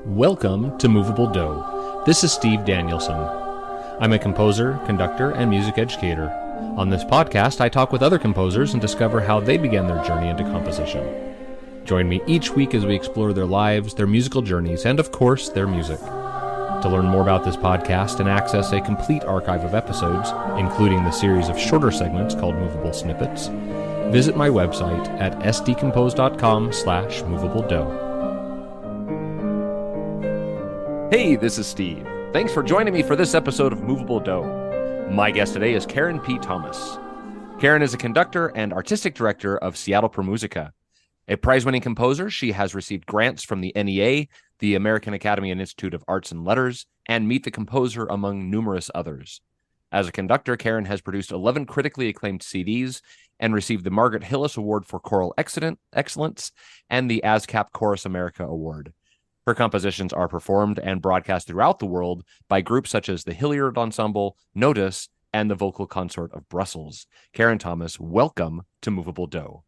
Welcome to Moveable Dough. This is Steve Danielson. I'm a composer, conductor, and music educator. On this podcast, I talk with other composers and discover how they began their journey into composition. Join me each week as we explore their lives, their musical journeys, and of course, their music. To learn more about this podcast and access a complete archive of episodes, including the series of shorter segments called Movable Snippets, visit my website at sdcompose.com/movabledough. Hey, this is Steve. Thanks for joining me for this episode of Moveable Dough. My guest today is Karen P. Thomas. Karen is a conductor and artistic director of Seattle per Musica. A prize-winning composer, she has received grants from the NEA, the American Academy and Institute of Arts and Letters, and Meet the Composer, among numerous others. As a conductor, Karen has produced 11 critically acclaimed CDs and received the Margaret Hillis Award for Choral Excellence and the ASCAP Chorus America Award. Her compositions are performed and broadcast throughout the world by groups such as the Hilliard Ensemble, Notice, and the Vocal Consort of Brussels. Karen Thomas, welcome to Moveable Dough.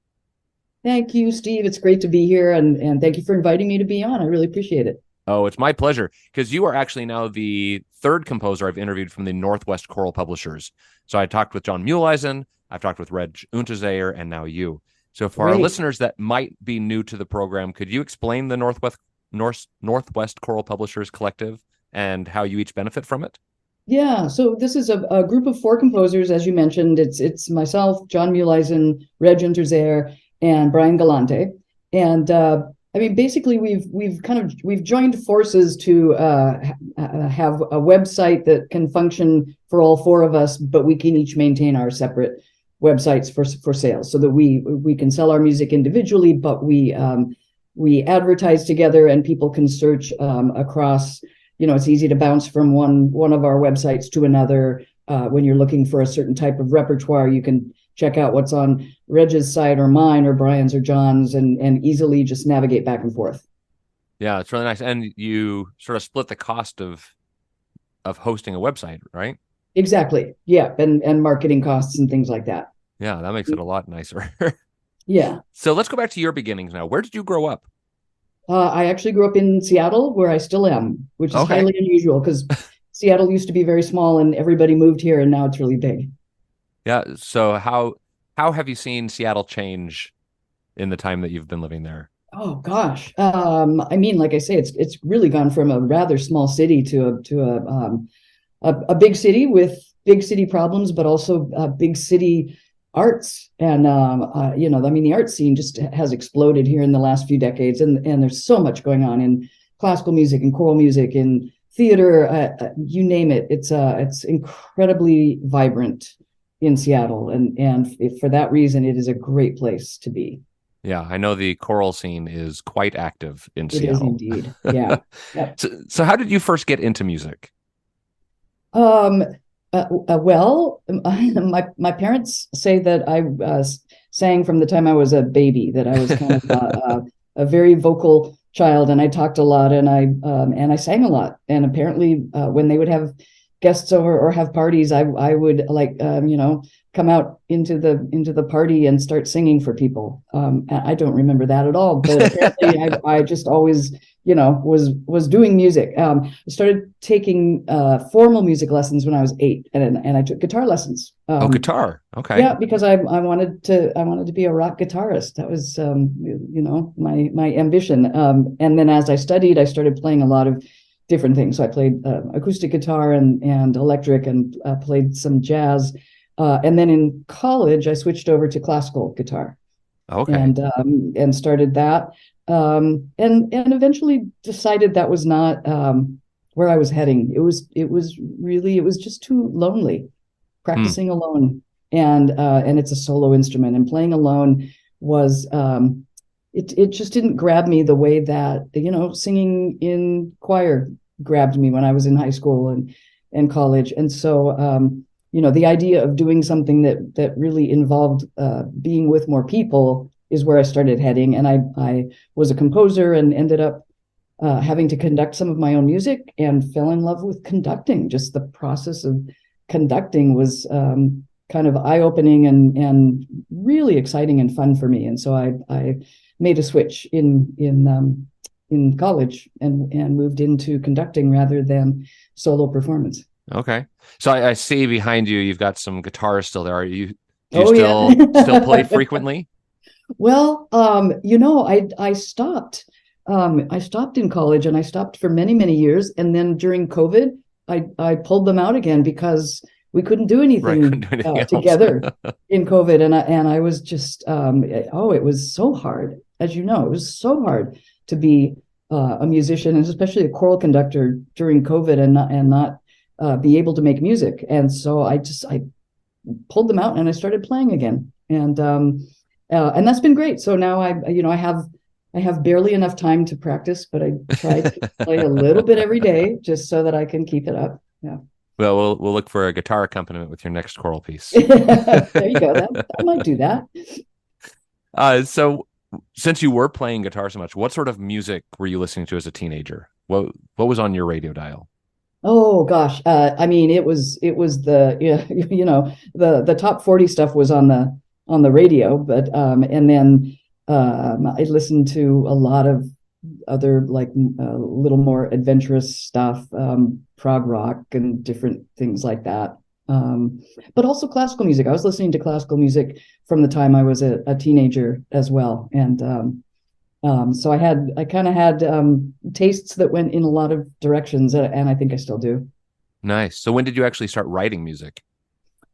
Thank you, Steve. It's great to be here, and thank you for inviting me to be on. I really appreciate it. Oh, it's my pleasure, because you are actually now the third composer I've interviewed from the Northwest Choral Publishers. So I talked with John Muleisen, I've talked with Reg Unterzeyer, and now you. So for our listeners that might be new to the program, could you explain the Northwest Choral Publishers Collective and how you each benefit from it? Yeah, so this is a group of four composers, as you mentioned. It's myself, John Muleisen, Reg Unterzeyer, and Brian Galante. And basically, we've joined forces to have a website that can function for all four of us, but we can each maintain our separate websites for sales, so that we can sell our music individually, but we advertise together, and people can search across. It's easy to bounce from one of our websites to another. When you're looking for a certain type of repertoire, you can check out what's on Reg's site or mine or Brian's or John's, and easily just navigate back and forth. Yeah, it's really nice. And you sort of split the cost of hosting a website, right? Exactly. Yeah, and marketing costs and things like that. Yeah, that makes it a lot nicer. Yeah. So let's go back to your beginnings now. Where did you grow up? I actually grew up in Seattle, where I still am, which is highly unusual, because Seattle used to be very small and everybody moved here, and now it's really big. Yeah. So how have you seen Seattle change in the time that you've been living there? Oh gosh. Like I say, it's really gone from a rather small city to a big city with big city problems, but also big city arts. And the art scene just has exploded here in the last few decades, and there's so much going on in classical music and choral music and theater, you name it. It's incredibly vibrant in Seattle, and for that reason, it is a great place to be. Yeah, I know the choral scene is quite active in Seattle. It is indeed. Yeah. Yep. So how did you first get into music? Well, my parents say that I sang from the time I was a baby, that I was kind of a very vocal child, and I talked a lot, and I sang a lot. And apparently, when they would have guests over or have parties, I would come out into the party and start singing for people. I don't remember that at all, but apparently I just always was doing music. I started taking formal music lessons when I was 8, and I took guitar lessons. Guitar, okay. Yeah, because I wanted to be a rock guitarist. That was my ambition. And then as I studied, I started playing a lot of different things. So I played acoustic guitar and electric, and played some jazz. And then in college, I switched over to classical guitar. Okay. And started that. And eventually decided that was not where I was heading. It was just too lonely practicing alone. And it's a solo instrument, and playing alone was it just didn't grab me the way that singing in choir grabbed me when I was in high school and college. And so the idea of doing something that really involved being with more people is where I started heading. And I was a composer and ended up having to conduct some of my own music, and fell in love with conducting. Just the process of conducting was kind of eye-opening and really exciting and fun for me. And so I made a switch in in college and moved into conducting rather than solo performance. Okay. So I see behind you, you've got some guitars still there. Do you Oh yeah. still play frequently? Well, I stopped. I stopped in college and I stopped for many, many years. And then during COVID, I pulled them out again because we couldn't do Right. Couldn't anything do anything else. together in COVID. And I was just it was so hard, as you know, it was so hard to be a musician, and especially a choral conductor during COVID, and not be able to make music. And so I pulled them out and I started playing again. And that's been great. So now I have barely enough time to practice, but I try to play a little bit every day just so that I can keep it up. Yeah. Well, we'll look for a guitar accompaniment with your next choral piece. There you go. I might do that. So since you were playing guitar so much, what sort of music were you listening to as a teenager? What was on your radio dial? Oh gosh. I mean, it was the the top 40 stuff was on the radio, but and then I listened to a lot of other like a little more adventurous stuff, prog rock and different things like that. But also classical music. I was listening to classical music from the time I was a teenager as well, and so I kind of had tastes that went in a lot of directions, and I think I still do. Nice. So when did you actually start writing music?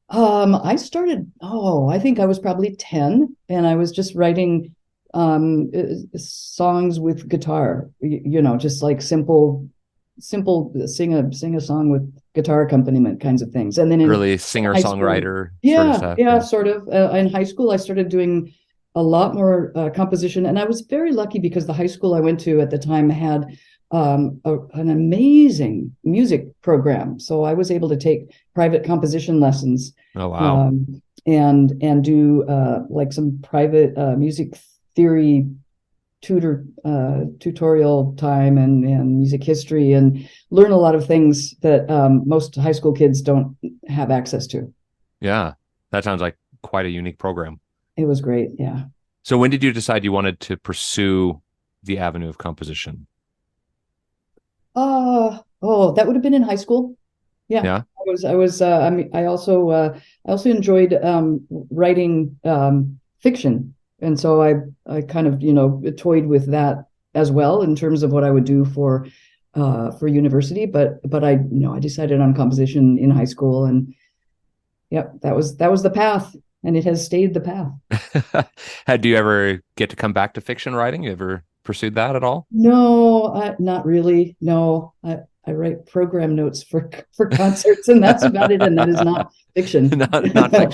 I started, I think I was probably 10, and I was just writing songs with guitar, just like simple sing a song with guitar accompaniment kinds of things. And then in Early high school, singer-songwriter sort of yeah, stuff. yeah, Yeah. sort of. In high school, I started doing a lot more composition, and I was very lucky because the high school I went to at the time had an amazing music program. So I was able to take private composition lessons, Oh, wow. and do like some private music theory tutorial time, and music history, and learn a lot of things that most high school kids don't have access to. Yeah. That sounds like quite a unique program. It was great. Yeah. So when did you decide you wanted to pursue the avenue of composition? That would have been in high school. Yeah. Yeah. I mean, I also enjoyed writing fiction. And so I kind of, toyed with that as well in terms of what I would do for university. But I decided on composition in high school, and yep, that was the path, and it has stayed the path. Do you ever get to come back to fiction writing? You ever pursued that at all? No, not really. No, I write program notes for concerts, and that's about it. And that is not fiction. Not fiction.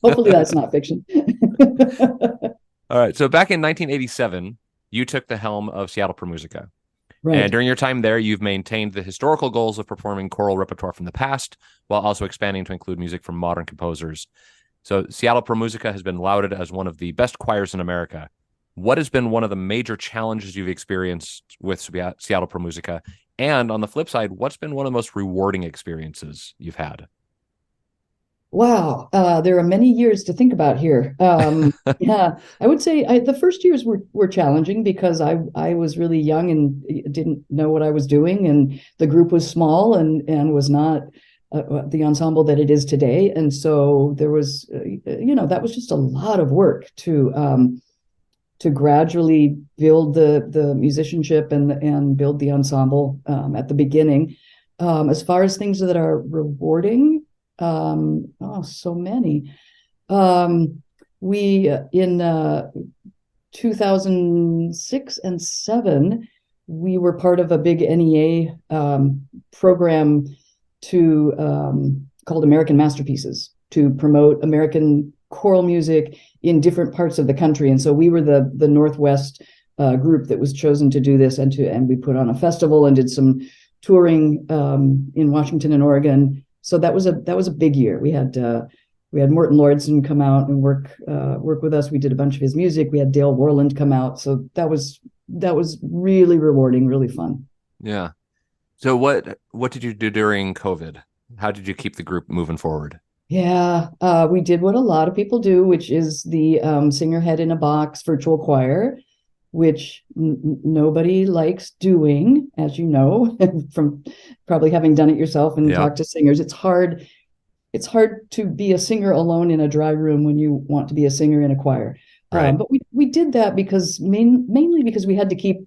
Hopefully that's not fiction. All right. So back in 1987, you took the helm of Seattle Per Musica. And Right. during your time there, you've maintained the historical goals of performing choral repertoire from the past, while also expanding to include music from modern composers. So Seattle Per Musica has been lauded as one of the best choirs in America. What has been one of the major challenges you've experienced with Seattle Per Musica? And on the flip side, what's been one of the most rewarding experiences you've had? Wow. There are many years to think about here. Yeah, I would say the first years were challenging because I was really young and didn't know what I was doing, and the group was small and was not the ensemble that it is today. And so there was, that was just a lot of work to gradually build the musicianship and build the ensemble at the beginning. As far as things that are rewarding, so many. We in 2006 and 7, we were part of a big NEA program to called American Masterpieces, to promote American choral music in different parts of the country. And so we were the Northwest group that was chosen to do this, and we put on a festival and did some touring in Washington and Oregon. So that was a big year. We had Morton Lordson come out and work with us. We did a bunch of his music. We had Dale Worland come out. So that was really rewarding, really fun. Yeah. So what did you do during COVID? How did you keep the group moving forward? Yeah, we did what a lot of people do, which is the Singer Head in a Box virtual choir. which nobody likes doing, as you know, from probably having done it yourself and Yep. talked to singers. It's hard to be a singer alone in a dry room when you want to be a singer in a choir. Right. But we did that because mainly because we had to keep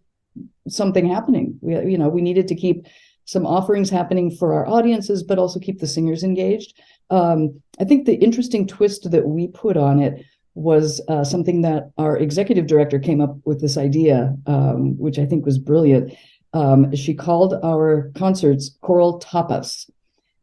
something happening. We needed to keep some offerings happening for our audiences, but also keep the singers engaged. I think the interesting twist that we put on it was something that our executive director came up with this idea, which I think was brilliant. She called our concerts choral tapas.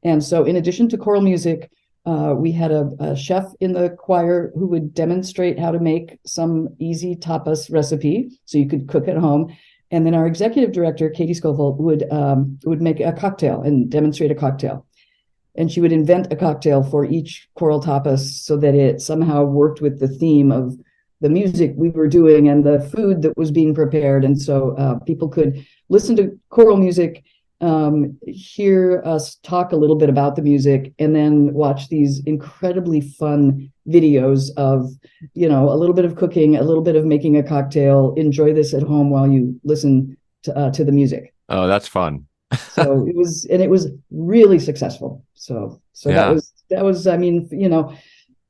And so, in addition to choral music, we had a chef in the choir who would demonstrate how to make some easy tapas recipe so you could cook at home. And then our executive director, Katie Scoville, would make a cocktail and demonstrate a cocktail. And she would invent a cocktail for each choral tapas so that it somehow worked with the theme of the music we were doing and the food that was being prepared. And so people could listen to choral music, hear us talk a little bit about the music, and then watch these incredibly fun videos of, a little bit of cooking, a little bit of making a cocktail. Enjoy this at home while you listen to the music. Oh, that's fun. So it was really successful. So that Yeah. was that was. I mean,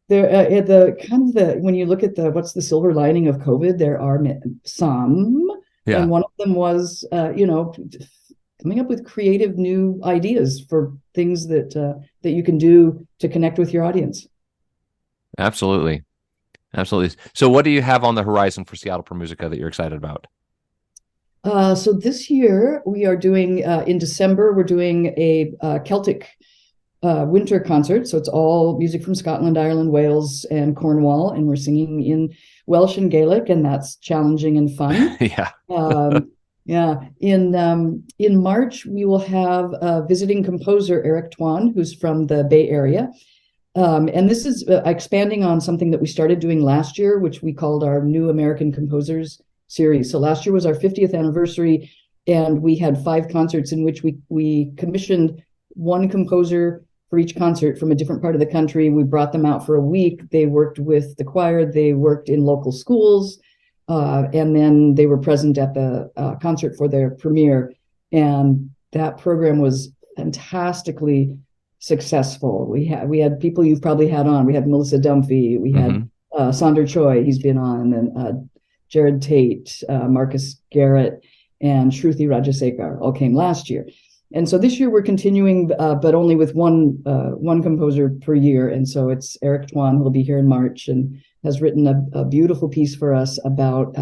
there at the kind of the when you look at the what's the silver lining of COVID, there are some, Yeah. and one of them was coming up with creative new ideas for things that you can do to connect with your audience. Absolutely. Absolutely. So what do you have on the horizon for Seattle Per Musica that you're excited about? So this year we are doing in December we're doing a Celtic winter concert. So it's all music from Scotland, Ireland, Wales, and Cornwall, and we're singing in Welsh and Gaelic, and that's challenging and fun. Yeah. Yeah, in March we will have visiting composer Eric Twan, who's from the Bay Area, and this is expanding on something that we started doing last year, which we called our New American Composers series. So last year was our 50th anniversary, and we had 5 concerts in which we commissioned one composer for each concert from a different part of the country. We brought them out for a week. They worked with the choir. They worked in local schools. And then they were present at the concert for their premiere. And that program was fantastically successful. We had people you've probably had on. We had Melissa Dunphy. We had Hmm. Sandra Choi, he's been on, and Jared Tate, Marcus Garrett, and Shruti Rajasekar all came last year. And so this year we're continuing, but only with one composer per year. And so it's Eric Twan who will be here in March and has written a beautiful piece for us about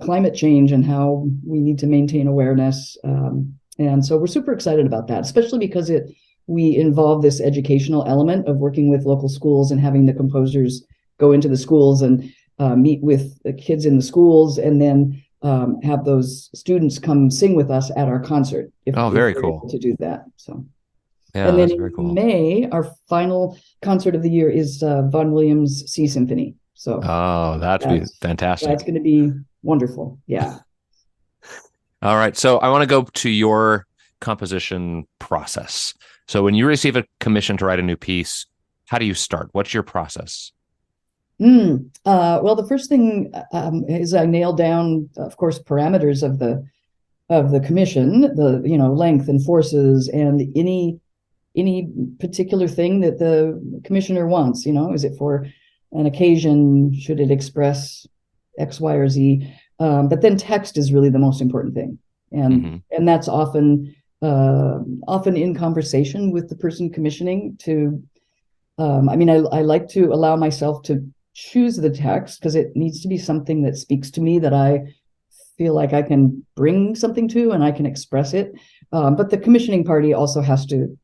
climate change and how we need to maintain awareness. And so we're super excited about that, especially because we involve this educational element of working with local schools and having the composers go into the schools and meet with the kids in the schools, and then have those students come sing with us at our concert Oh, if very we're able cool. to do that. So, Yeah, and then that's in very cool. May, our final concert of the year is Vaughan Williams' Sea Symphony. So Oh, that'd be that's fantastic. going to be wonderful. Yeah. All right. So I want to go to your composition process. So when you receive a commission to write a new piece, how do you start? What's your process? Well, the first thing is I nail down, of course, parameters of the commission, the length and forces, and any particular thing that the commissioner wants. Is it for an occasion? Should it express X, Y, or Z? But then text is really the most important thing, and Hmm. and that's often in conversation with the person commissioning. I like to allow myself to choose the text because it needs to be something that speaks to me, that I feel like I can bring something to and I can express it. But the commissioning party also has to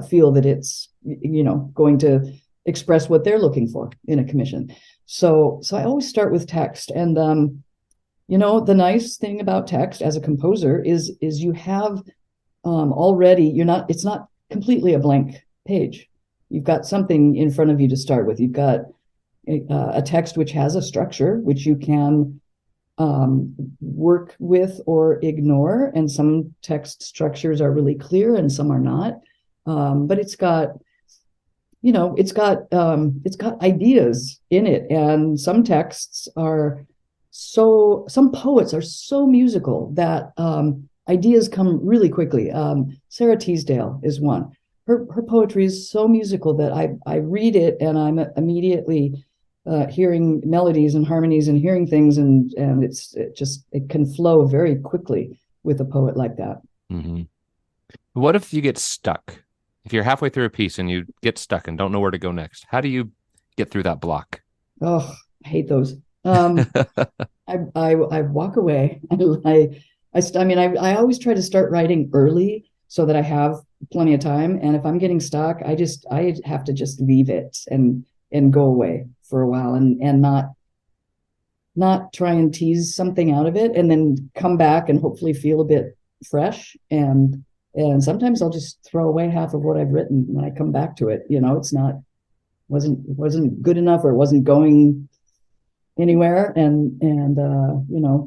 feel that it's going to express what they're looking for in a commission. So I always start with text, and the nice thing about text as a composer is you have already it's not completely a blank page. You've got something in front of you to start with. You've got a text which has a structure which you can work with or ignore, and some text structures are really clear and some are not. But it's got ideas in it, and some texts are some poets are so musical that ideas come really quickly. Sarah Teasdale is one. Her poetry is so musical that I read it and I'm immediately hearing melodies and harmonies and hearing things, and it can flow very quickly with a poet like that. Mm-hmm. What if you get stuck? If you're halfway through a piece and you get stuck and don't know where to go next, how do you get through that block? Oh, I hate those. I walk away. I always try to start writing early so that I have plenty of time. And if I'm getting stuck, I have to just leave it and go away for a while and not try and tease something out of it and then come back and hopefully feel a bit fresh. And sometimes I'll just throw away half of what I've written when I come back to it. It's not wasn't good enough, or it wasn't going anywhere, and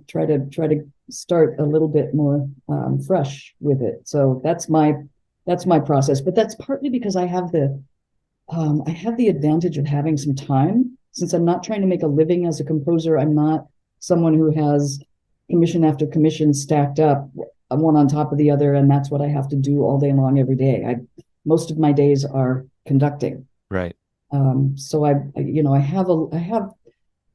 try to start a little bit more fresh with it. So that's my process, but that's partly because I have the advantage of having some time. Since I'm not trying to make a living as a composer, I'm not someone who has commission after commission stacked up, one on top of the other, and that's what I have to do all day long every day. Most of my days are conducting. Right. So I have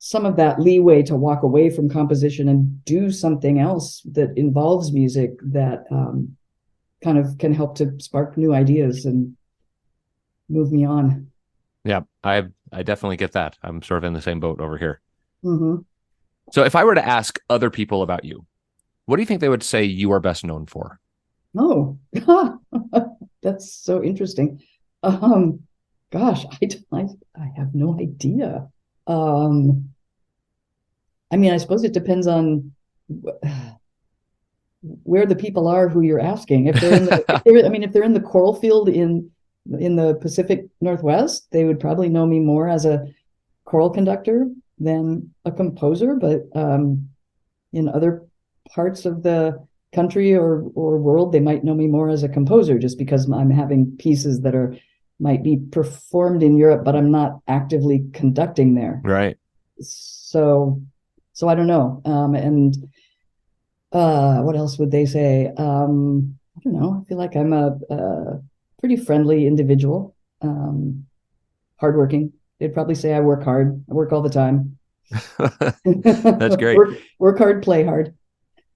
some of that leeway to walk away from composition and do something else that involves music that kind of can help to spark new ideas and move me on. Yeah, I definitely get that. I'm sort of in the same boat over here. Mm-hmm. So if I were to ask other people about you, what do you think they would say you are best known for? Oh, that's so interesting. Gosh, I have no idea. I suppose it depends on where the people are who you're asking. If they're in the, if they're in the choral field in the Pacific Northwest, they would probably know me more as a choral conductor than a composer. But in other parts of the country or world, they might know me more as a composer, just because I'm having pieces that might be performed in Europe, but I'm not actively conducting there. Right. So I don't know. And what else would they say? I don't know. I feel like I'm a pretty friendly individual, hardworking. They'd probably say I work hard. I work all the time. That's great. Work hard, play hard.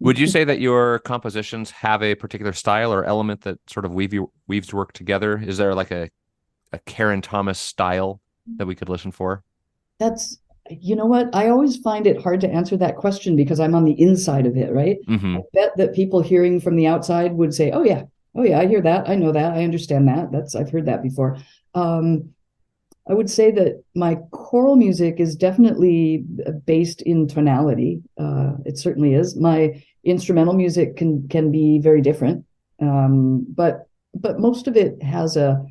Would you say that your compositions have a particular style or element that sort of weaves work together? Is there like a Karen Thomas style that we could listen for? You know what? I always find it hard to answer that question because I'm on the inside of it, right? Mm-hmm. I bet that people hearing from the outside would say, oh yeah, I hear that. I know that. I understand that. I've heard that before. I would say that my choral music is definitely based in tonality. It certainly is. My instrumental music can be very different, but most of it has a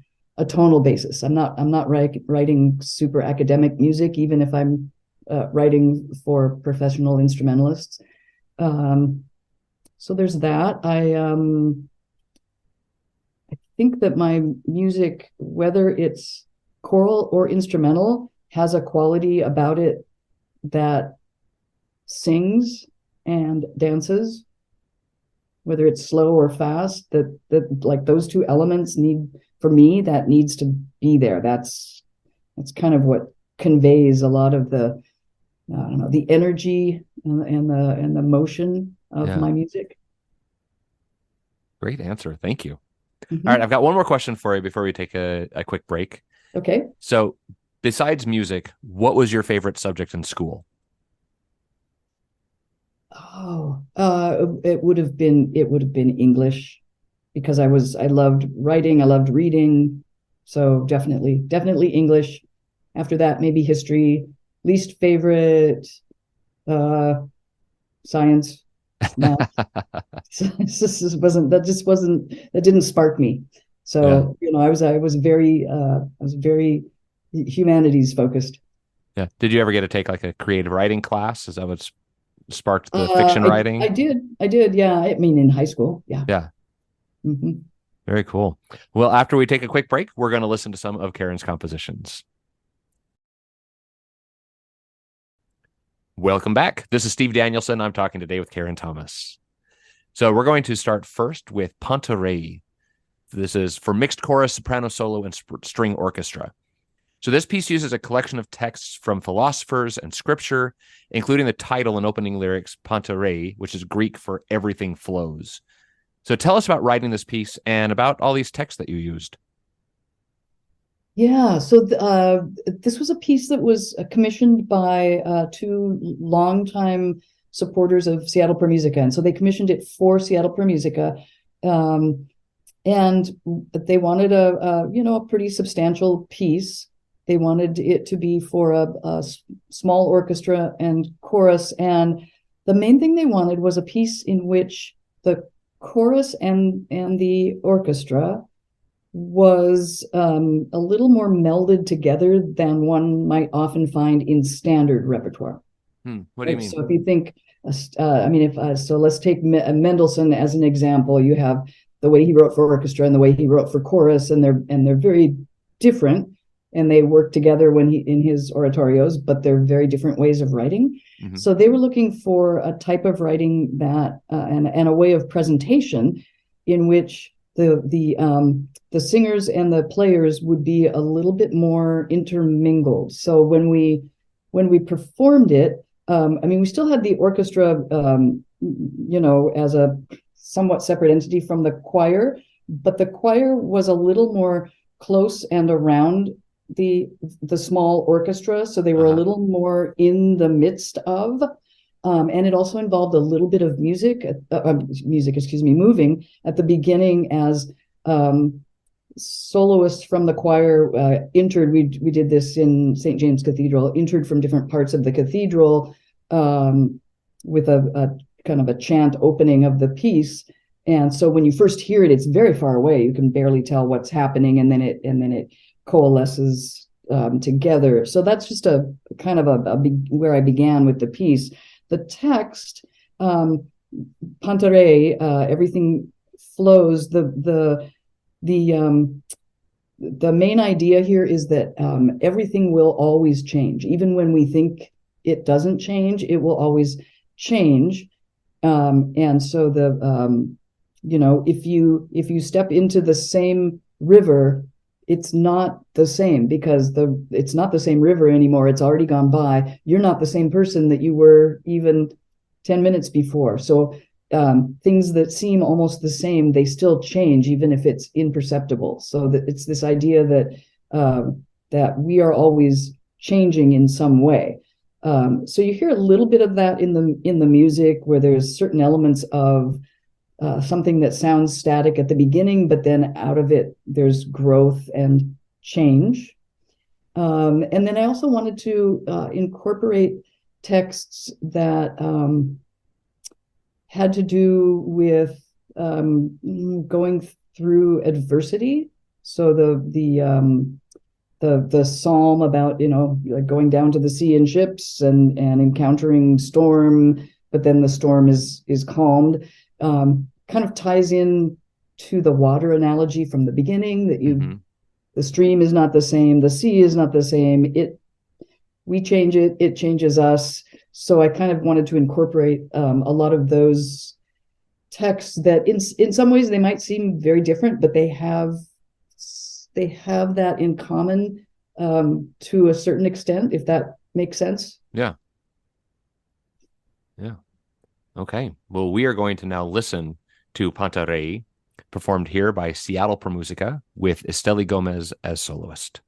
tonal basis. I'm not writing super academic music, even if I'm writing for professional instrumentalists. So there's that. I think that my music, whether it's choral or instrumental, has a quality about it that sings and dances, whether it's slow or fast, that like those two elements that needs to be there. That's kind of what conveys a lot of the I don't know, the energy and the motion of my music. Great answer. Thank you. Mm-hmm. All right, I've got one more question for you before we take a quick break. Okay. So besides music, what was your favorite subject in school? Oh, it would have been English, because I loved writing, I loved reading. So definitely English. After that, maybe history. Least favorite, science, math. That didn't spark me. So, I was very humanities focused. Yeah. Did you ever get to take like a creative writing class? Is that what sparked the fiction writing? I did. Yeah. I mean, in high school. Yeah. Yeah. Mm-hmm. Very cool. Well, after we take a quick break, we're going to listen to some of Karen's compositions. Welcome back. This is Steve Danielson. I'm talking today with Karen Thomas. So we're going to start first with Pantarei. This is for mixed chorus, soprano solo, and string orchestra. So this piece uses a collection of texts from philosophers and scripture, including the title and opening lyrics, Pantarei, which is Greek for everything flows. So tell us about writing this piece and about all these texts that you used. Yeah, so this was a piece that was commissioned by two longtime supporters of Seattle Per Musica, and so they commissioned it for Seattle Per Musica, um, and they wanted a pretty substantial piece. They wanted it to be for a small orchestra and chorus, and the main thing they wanted was a piece in which the chorus and the orchestra was a little more melded together than one might often find in standard repertoire. What do you mean? So if you think, I mean, if so, let's take Mendelssohn as an example. You have the way he wrote for orchestra and the way he wrote for chorus, and they're very different, and they work together when he in his oratorios, but they're very different ways of writing. Mm-hmm. So they were looking for a type of writing that and a way of presentation in which the singers and the players would be a little bit more intermingled. So when we performed it, I mean, we still had the orchestra, as a somewhat separate entity from the choir, but the choir was a little more close and around the small orchestra, so they were a little more in the midst of. And it also involved a little bit of music, moving at the beginning as soloists from the choir entered. We did this in St. James Cathedral, entered from different parts of the cathedral with a kind of a chant opening of the piece. And so when you first hear it, it's very far away. You can barely tell what's happening, and then it coalesces together. So that's just a kind of where I began with the piece. The text, Pantarei, everything flows. The main idea here is that everything will always change. Even when we think it doesn't change, it will always change. And so if you step into the same river, it's not the same because it's not the same river anymore. It's already gone by. You're not the same person that you were even 10 minutes before. So things that seem almost the same, they still change, even if it's imperceptible. So that it's this idea that we are always changing in some way. So you hear a little bit of that in the music, where there's certain elements of something that sounds static at the beginning, but then out of it, there's growth and change. And then I also wanted to incorporate texts that had to do with going through adversity. So the psalm about like going down to the sea in ships and encountering storm, but then the storm is calmed. Kind of ties in to the water analogy from the beginning, that the stream is not the same, the sea is not the same. We change it, it changes us. So I kind of wanted to incorporate a lot of those texts that in some ways they might seem very different, but they have that in common to a certain extent, if that makes sense. Yeah. Okay. Well, we are going to now listen to Pantarei, performed here by Seattle Per Musica with Esteli Gomez as soloist.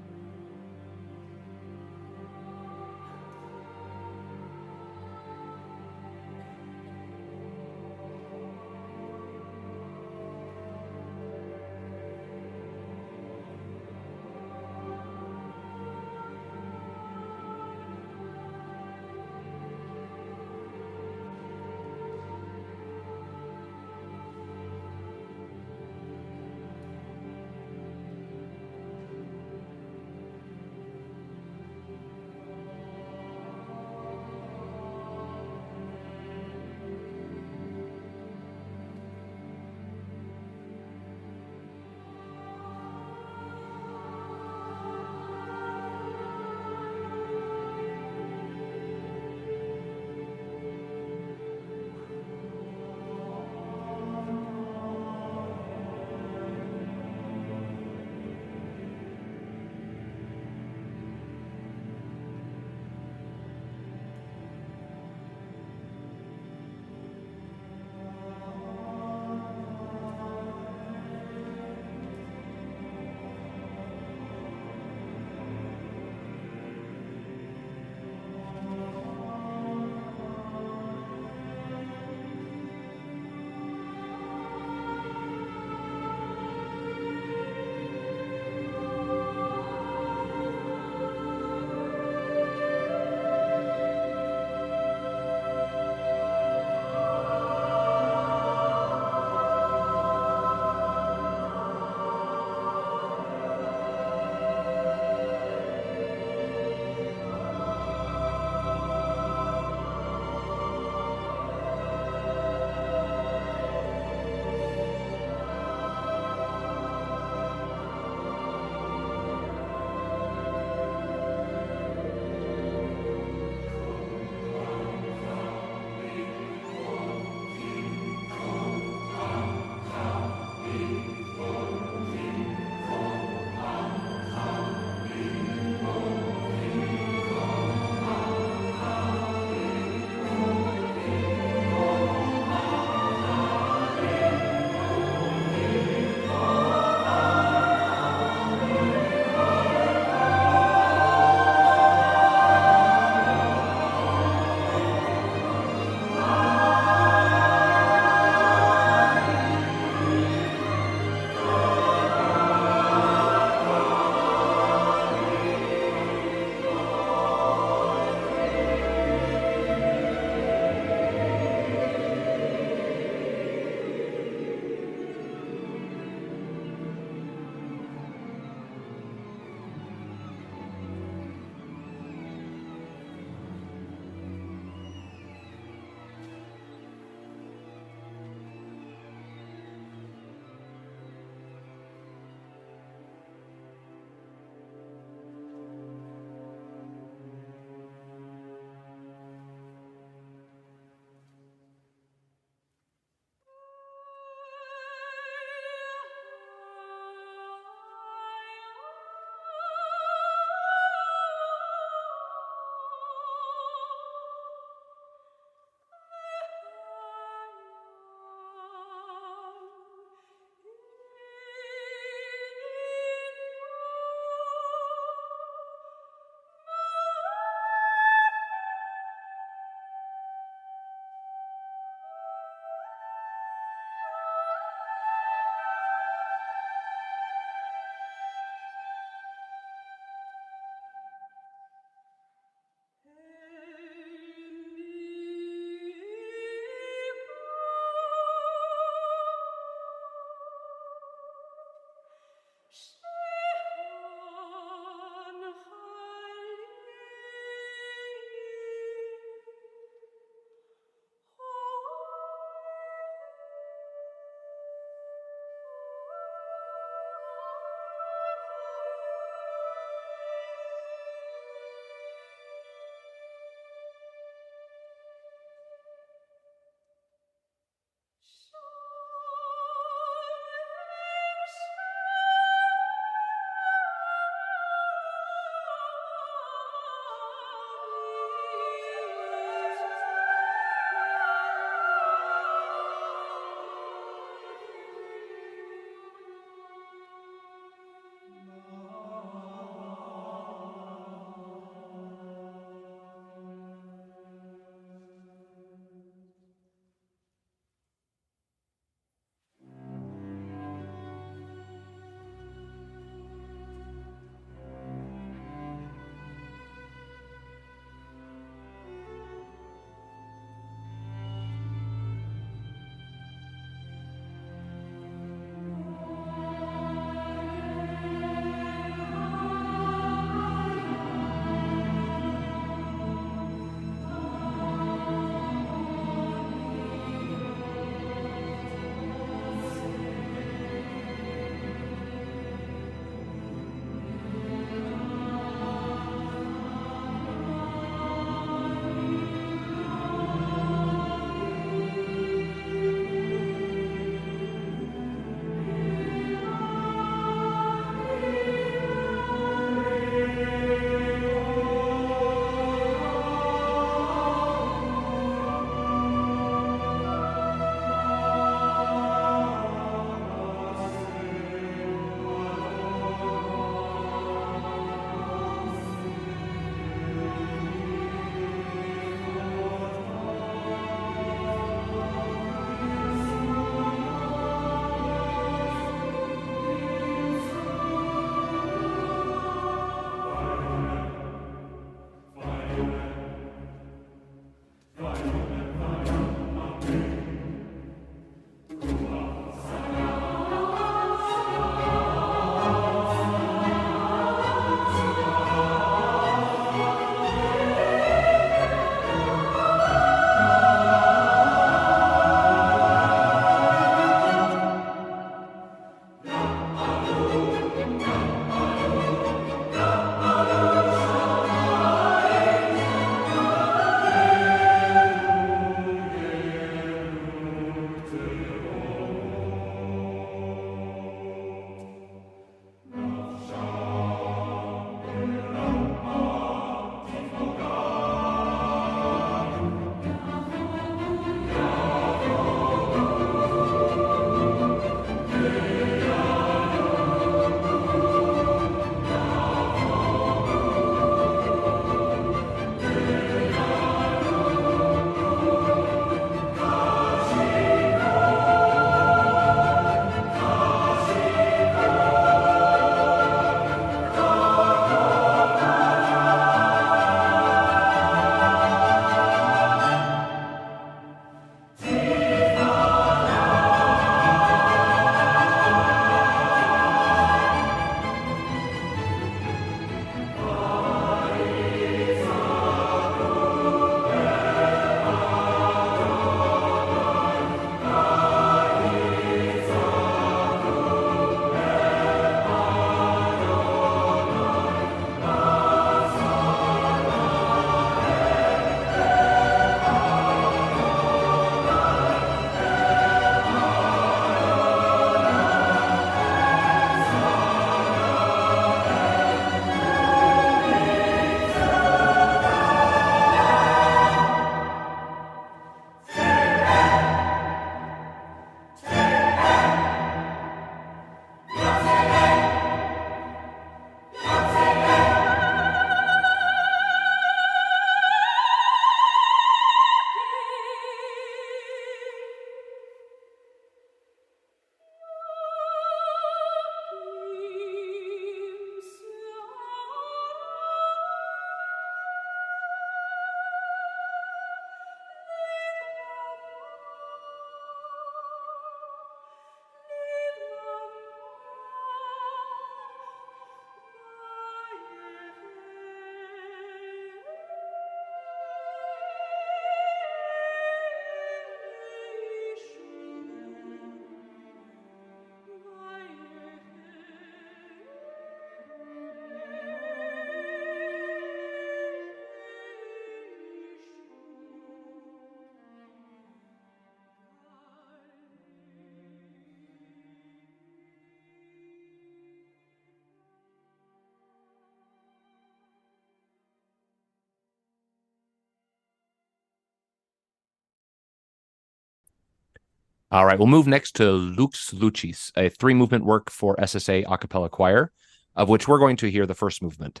All right, we'll move next to Lux Lucis, a three-movement work for SSA a cappella choir, of which we're going to hear the first movement.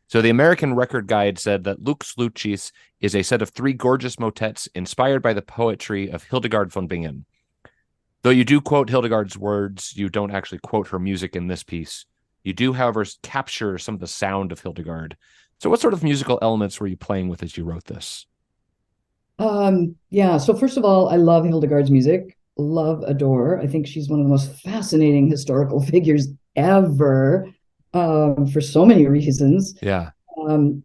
So the American Record Guide said that Lux Lucis is a set of three gorgeous motets inspired by the poetry of Hildegard von Bingen. Though you do quote Hildegard's words, you don't actually quote her music in this piece. You do, however, capture some of the sound of Hildegard. So what sort of musical elements were you playing with as you wrote this? Yeah, so first of all, I love Hildegard's music, love, adore. I think she's one of the most fascinating historical figures ever, for so many reasons. Yeah, Um,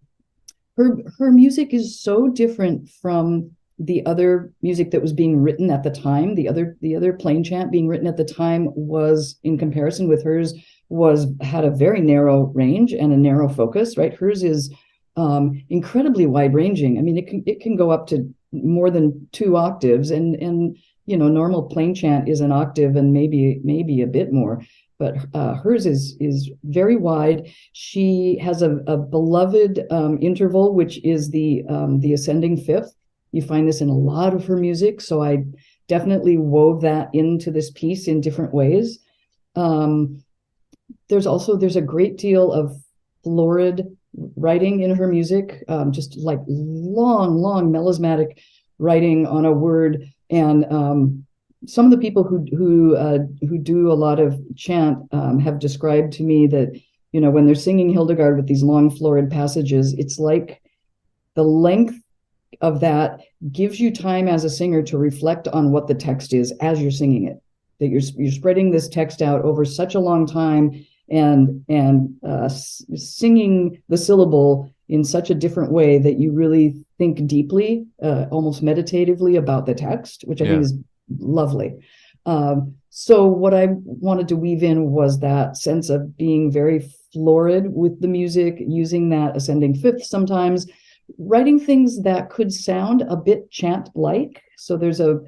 her music is so different from the other music that was being written at the time. The other plain chant being written at the time was, in comparison with hers, was had a very narrow range and a narrow focus. Right, hers is incredibly wide ranging. I mean, it can go up to more than two octaves, and normal plain chant is an octave and maybe a bit more, but hers is very wide. She has a beloved interval, which is the ascending fifth. You find this in a lot of her music, so I definitely wove that into this piece in different ways. Um, there's a great deal of florid writing in her music, just like long melismatic writing on a word. And some of the people who do a lot of chant have described to me that when they're singing Hildegard with these long florid passages, it's like the length of that gives you time as a singer to reflect on what the text is as you're singing it. That you're spreading this text out over such a long time, and singing the syllable in such a different way that you really think deeply, almost meditatively about the text, which I think yeah. is lovely. So what I wanted to weave in was that sense of being very florid with the music, using that ascending fifth sometimes, writing things that could sound a bit chant-like. So there's a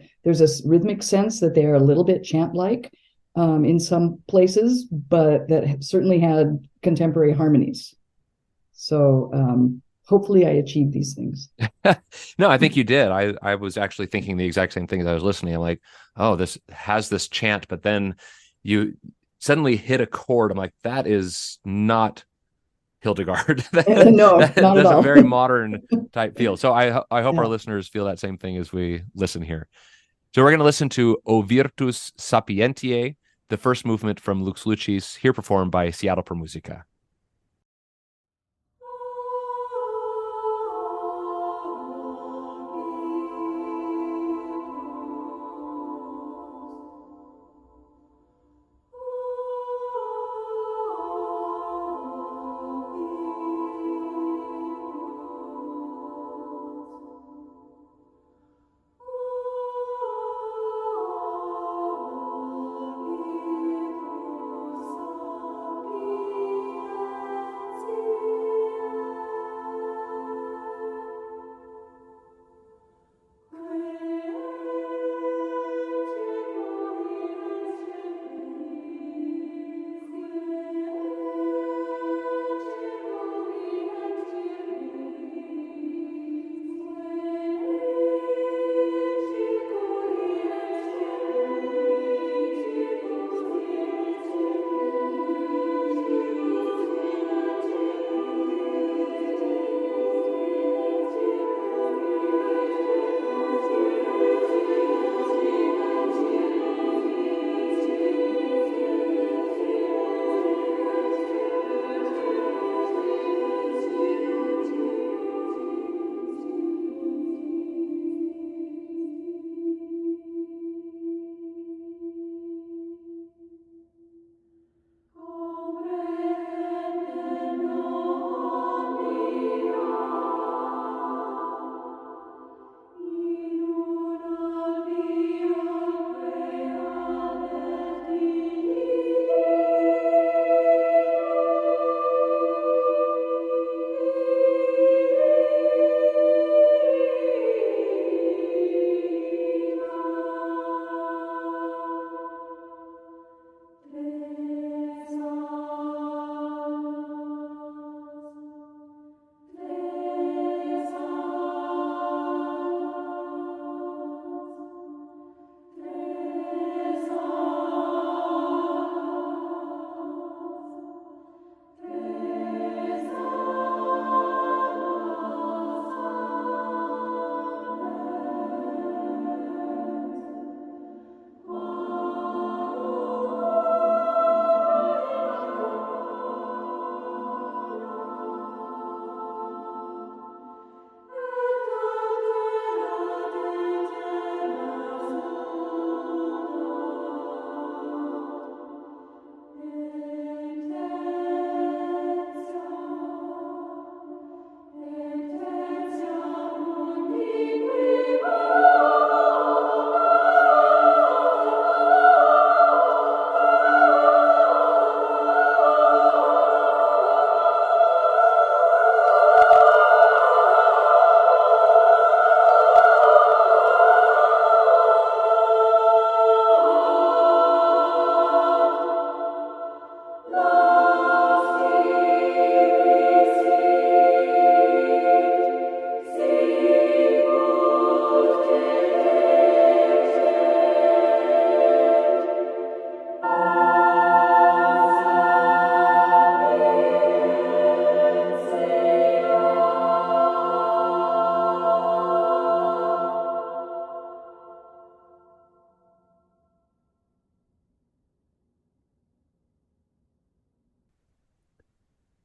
rhythmic sense that they are a little bit chant-like in some places, but that certainly had contemporary harmonies. So hopefully I achieved these things. No, I think you did. I was actually thinking the exact same thing as I was listening. I'm like, oh, this has this chant, but then you suddenly hit a chord. I'm like, that is not Hildegard. No, not at That's a all. very modern type feel. So I hope our Yeah. listeners feel that same thing as we listen here. So we're going to listen to O Virtus Sapientiae, the first movement from Lux Lucis, here performed by Seattle Per Musica.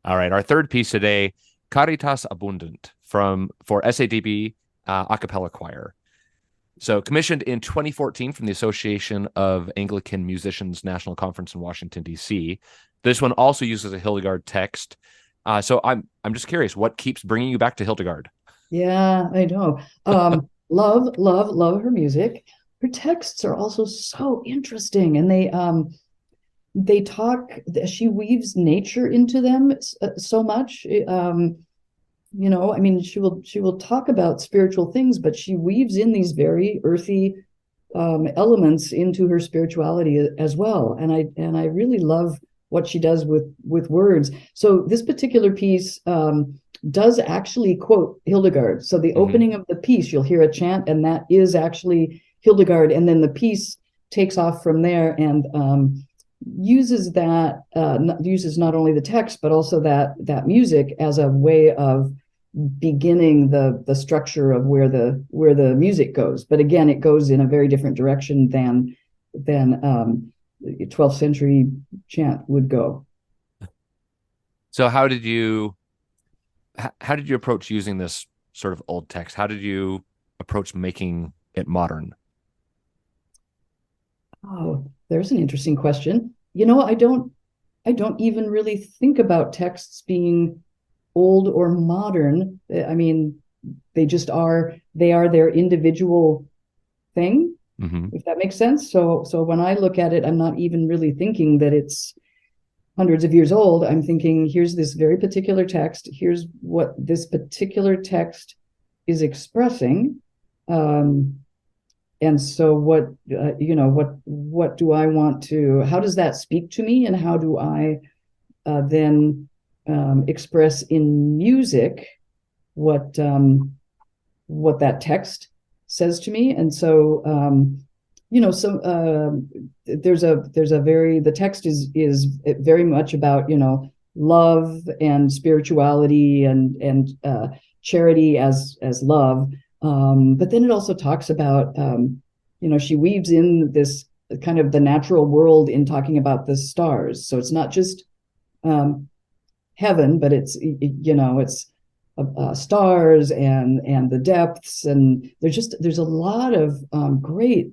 All right, our third piece today, Caritas Abundant for SADB a cappella choir. So commissioned in 2014 from the Association of Anglican Musicians National Conference in Washington, D.C. This one also uses a Hildegard text. So I'm just curious, what keeps bringing you back to Hildegard? Yeah, I know. Love her music. Her texts are also so interesting, and they talk. She weaves nature into them so much. I mean, she will talk about spiritual things, but she weaves in these very earthy elements into her spirituality as well. And I really love what she does with words. So this particular piece does actually quote Hildegard. So the Mm-hmm. opening of the piece, you'll hear a chant, and that is actually Hildegard, and then the piece takes off from there and uses not only the text but also that music as a way of beginning the structure of where the music goes. But again, it goes in a very different direction than 12th century chant would go. So how did you approach using this sort of old text? How did you approach making it modern? Oh, there's an interesting question. I don't even really think about texts being old or modern. I mean, they are their individual thing, Mm-hmm. if that makes sense. So when I look at it, I'm not even really thinking that it's hundreds of years old. I'm thinking, here's this very particular text. Here's what this particular text is expressing. Um, and so what do I want to, how does that speak to me? And how do I then express in music what what that text says to me? And so there's a very the text is very much about love and spirituality and charity as love, but then it also talks about she weaves in this kind of the natural world in talking about the stars. So it's not just um, heaven, but it's stars and the depths, and there's a lot of great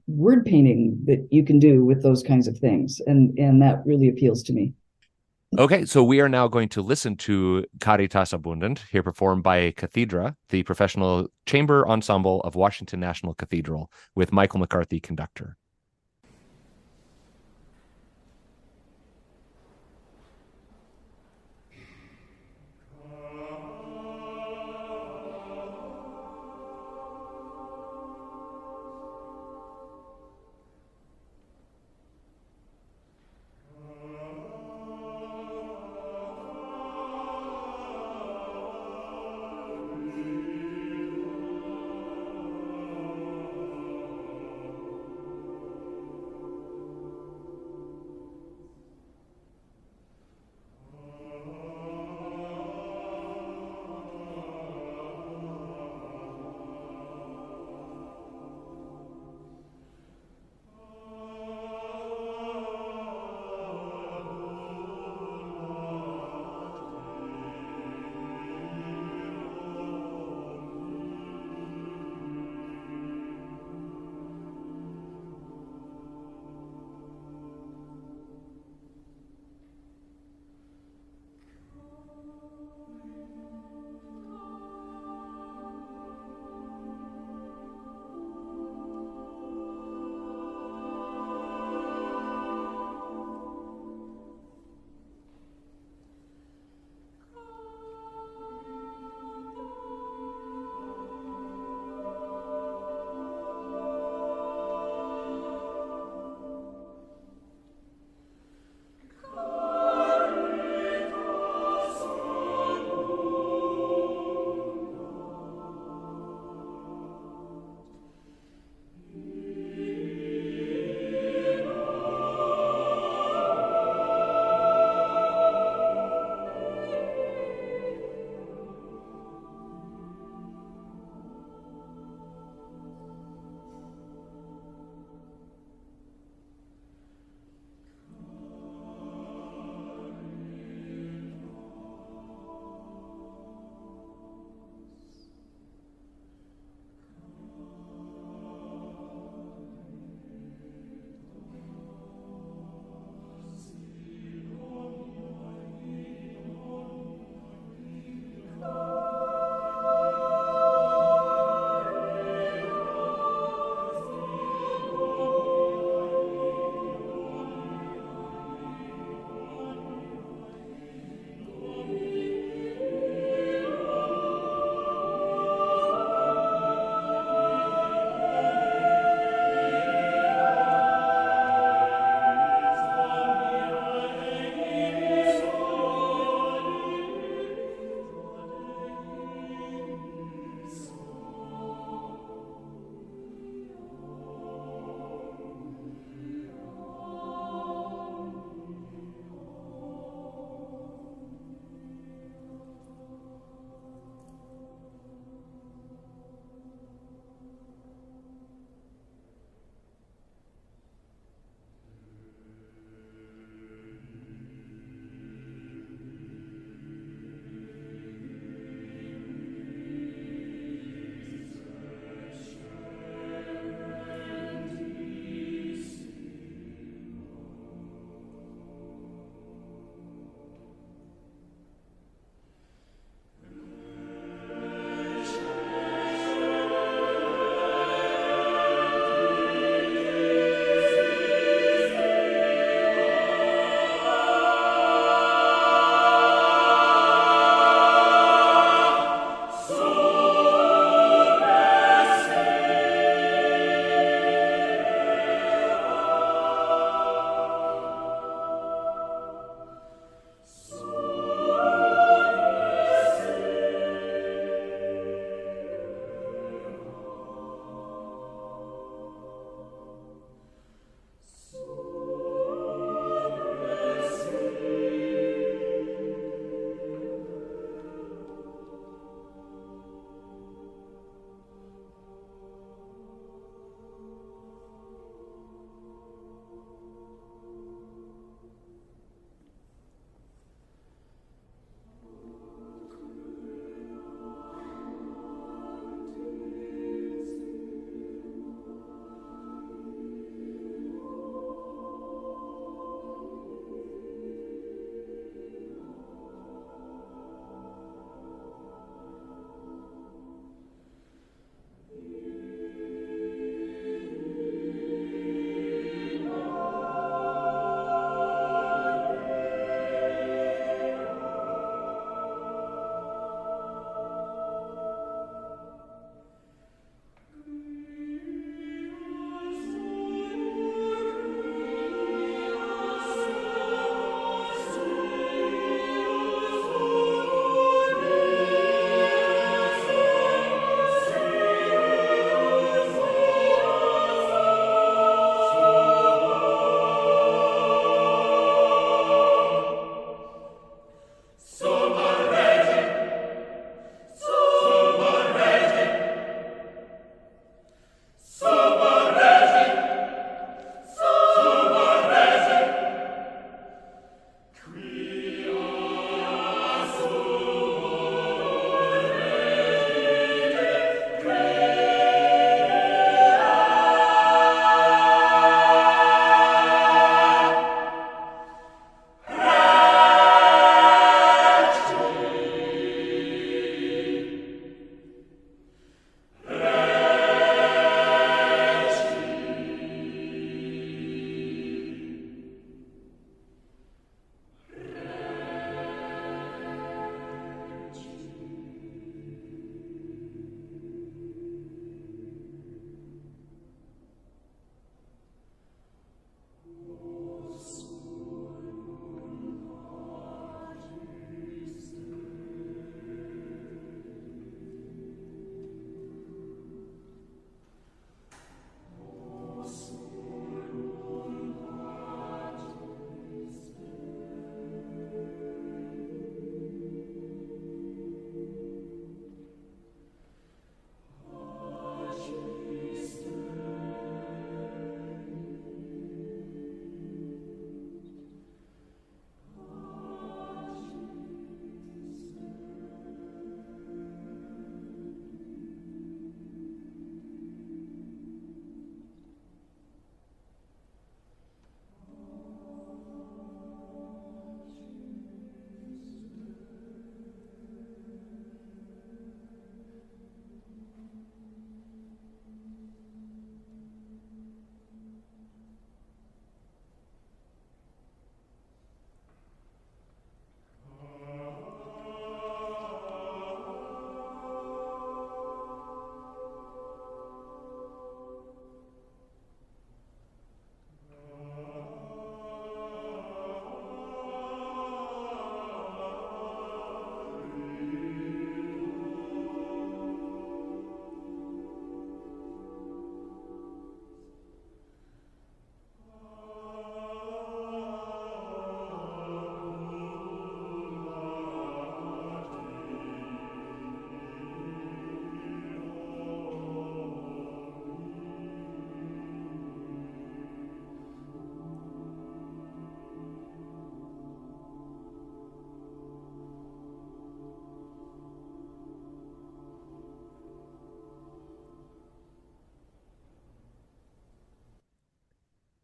word painting that you can do with those kinds of things, and that really appeals to me. Okay, so we are now going to listen to Caritas Abundant, here performed by Cathedra, the professional chamber ensemble of Washington National Cathedral, with Michael McCarthy, conductor.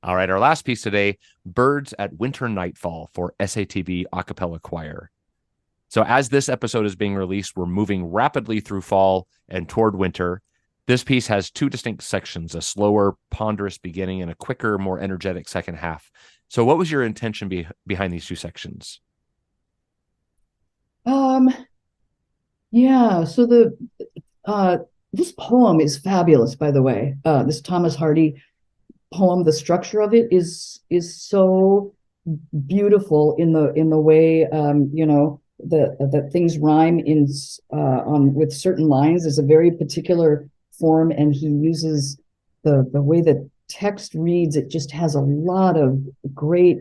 All right, our last piece today, Birds at Winter Nightfall for SATB a cappella choir. So as this episode is being released, we're moving rapidly through fall and toward winter. This piece has two distinct sections, a slower, ponderous beginning and a quicker, more energetic second half. So what was your intention behind these two sections? Um, yeah, so the this poem is fabulous, by the way. This Thomas Hardy poem, the structure of it is so beautiful in the way that things rhyme in on with certain lines. There's a very particular form, and he uses the way that text reads. It just has a lot of great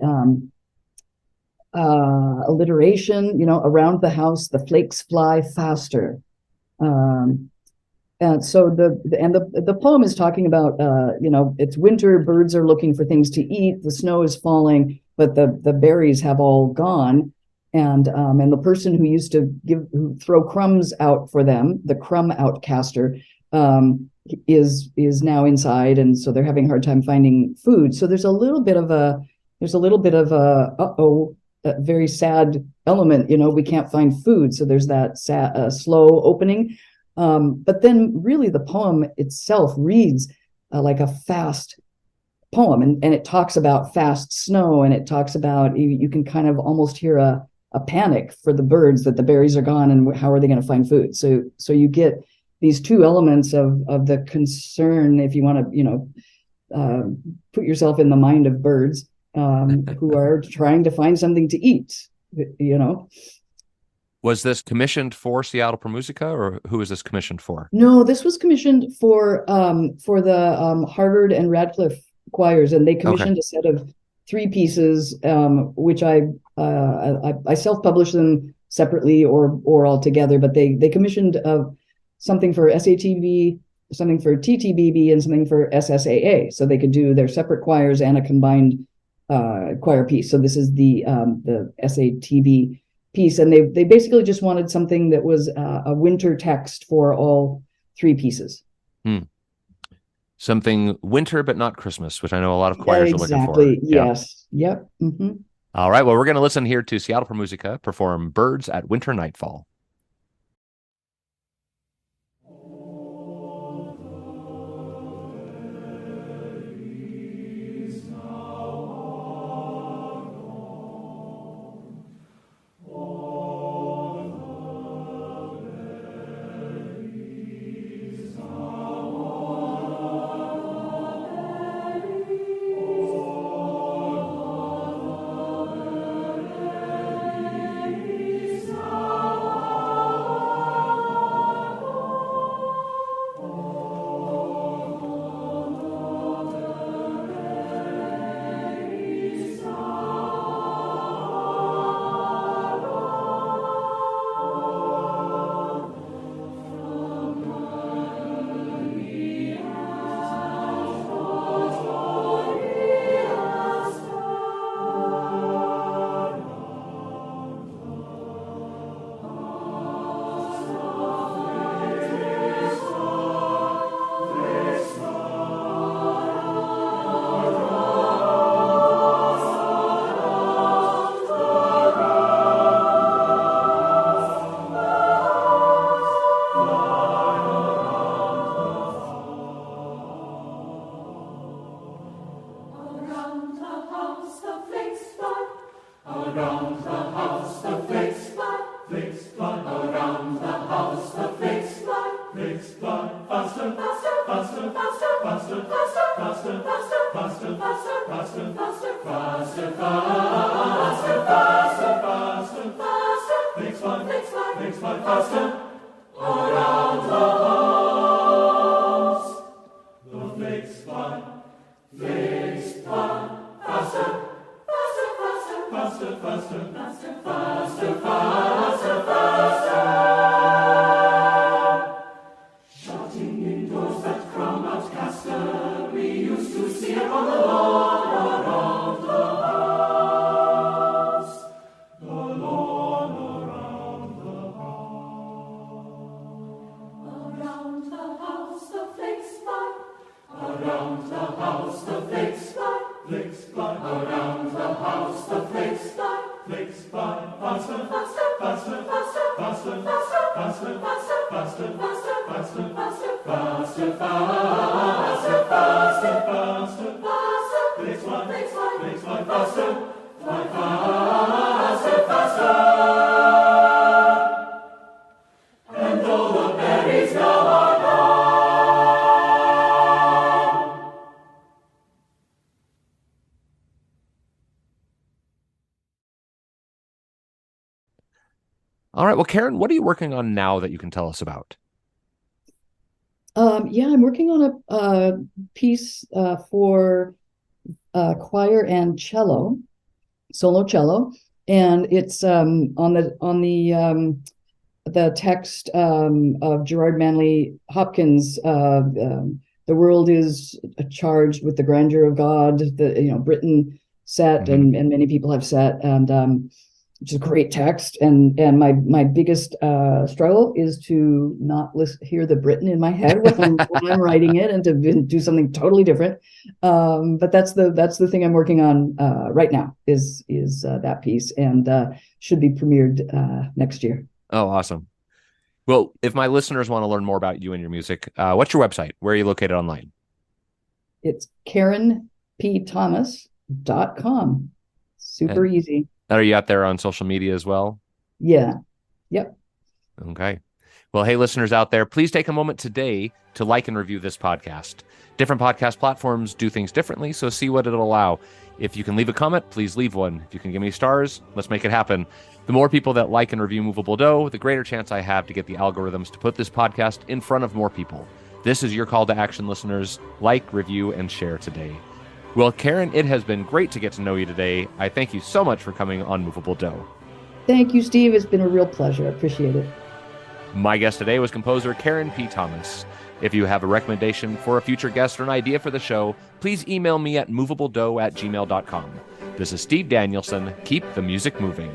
alliteration. Around the house, the flakes fly faster. Um, and so the poem is talking about it's winter, birds are looking for things to eat, the snow is falling, but the berries have all gone, and the person who used to throw crumbs out for them, the crumb outcaster, is now inside, and so they're having a hard time finding food. So there's a little bit of a a very sad element. We can't find food, so there's that sad, slow opening. But then really the poem itself reads like a fast poem, and it talks about fast snow, and it talks about you can kind of almost hear a panic for the birds that the berries are gone and how are they going to find food. So you get these two elements of the concern, if you want to put yourself in the mind of birds who are trying to find something to eat. Was this commissioned for Seattle Per Musica, or who is this commissioned for? No, this was commissioned for the Harvard and Radcliffe choirs, and they commissioned a set of three pieces, which I self-published them separately or all together. But they commissioned something for SATB, something for TTBB, and something for SSAA, so they could do their separate choirs and a combined choir piece. So this is the SATB piece, and they basically just wanted something that was a winter text for all three pieces. Something winter but not Christmas, which I know a lot of choirs are looking for. Exactly. Yes. Yep. Mm-hmm. All right. Well, we're going to listen here to Seattle Per Musica perform Birds at Winter Nightfall. All right. Well, Karen, what are you working on now that you can tell us about? Yeah, I'm working on a piece for choir and cello, solo cello, and it's the text of Gerard Manley Hopkins. The world is charged with the grandeur of God. Britain set, and many people have set, and which is a great text. And my biggest struggle is to not hear the Britain in my head when I'm writing it, and to do something totally different. But that's the thing I'm working on right now is that piece, and should be premiered next year. Oh, awesome. Well, if my listeners want to learn more about you and your music, what's your website? Where are you located online? It's KarenPThomas.com. Super And easy. are you out there on social media as well? Yeah. Yep. Okay. Well, hey, listeners out there, please take a moment today to like and review this podcast. Different podcast platforms do things differently, so see what it'll allow. If you can leave a comment, please leave one. If you can give me stars, let's make it happen. The more people that like and review Moveable Dough, the greater chance I have to get the algorithms to put this podcast in front of more people. This is your call to action, listeners. Like, review, and share today. Well, Karen, it has been great to get to know you today. I thank you so much for coming on Moveable Dough. Thank you, Steve. It's been a real pleasure. I appreciate it. My guest today was composer Karen P. Thomas. If you have a recommendation for a future guest or an idea for the show, please email me at moveabledough@gmail.com. This is Steve Danielson. Keep the music moving.